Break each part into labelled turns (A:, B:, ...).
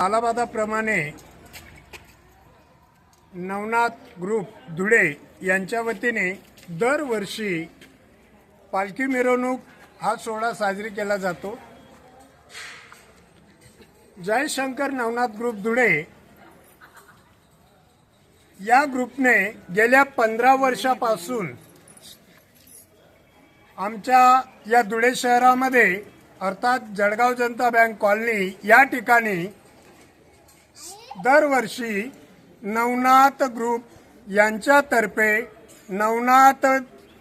A: सालाबादाप्रमाणे Navnath group Dhule यांच्या वतीने दरवर्षी पालखी मिरवणूक हा सोहळा साजरी केला जातो। जयशंकर नवनाथ ग्रुप धुळे या ग्रुपने गेल्या 15 वर्षापासून आमच्या या धुळे शहरामध्ये अर्थात जळगाव जनता बँक कॉलनी या ठिकाणी दरवर्षी नवनाथ ग्रुप यांच्यातर्फे नवनाथ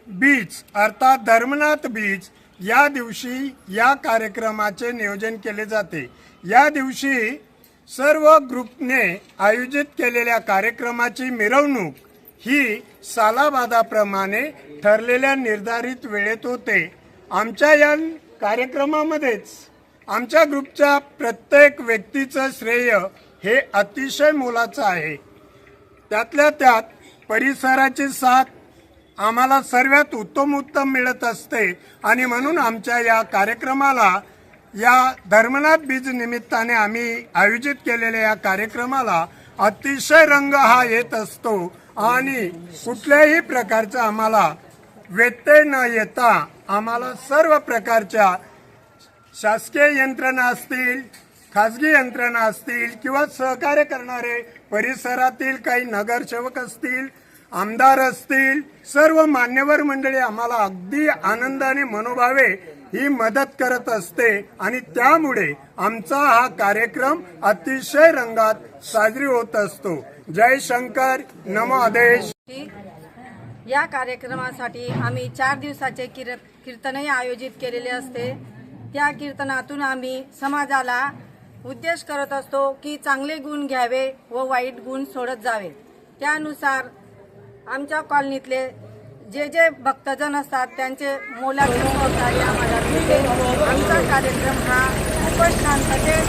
A: बीच अर्थात धर्मनाथ बीच या दिवशी या कार्यक्रमाचे नियोजन केले जाते। या दिवशी सर्व ग्रुपने आयोजित केलेल्या कार्यक्रमाची मिरवणूक ही सालाबादाप्रमाणे ठरलेल्या निर्धारित वेळेत होते। आमच्या या कार्यक्रमामध्येच आमच्या ग्रुपच्या प्रत्येक व्यक्तीचं श्रेय हे अतिशय मोलाचं आहे। त्यातल्या त्यात परिसराची साथ आम्हाला सर्वात उत्तम मिळत असते आणि म्हणून आमच्या या कार्यक्रमाला या धर्मनाथ बीज निमित्ताने आम्ही आयोजित केलेल्या या कार्यक्रमाला अतिशय रंग हा येत असतो आणि कुठल्याही प्रकारचा आम्हाला व्यत्यय न येता आम्हाला सर्व प्रकारच्या शासकीय यंत्रणा असतील, खाजगी यंत्रणा असतील किंवा सहकार्य करणारे परिसरातील काही नगरसेवक असतील, आमदार असतील, सर्व मान्यवर मंडळी आम्हाला अगदी आनंदाने मनोभावे ही मदत करत असते आणि त्यामुळे आमचा हा कार्यक्रम अतिशय रंगात साजरी होत असतो। जय शंकर, नमो आदेश।
B: या कार्यक्रमासाठी आम्ही 4 दिवसाचे कीर्तनही आयोजित केलेले असते। त्या कीर्तनातून आम्ही समाजाला उद्देश करत असतो की चांगले गुण घ्यावे व वाईट गुण सोडत जावे। त्यानुसार आमच्या कॉलनीतले जे भक्तजन असतात त्यांचे मोलाचे सहकार्य आम्हाला मिळते। आमचा कार्यक्रम हा खूपच शांततेत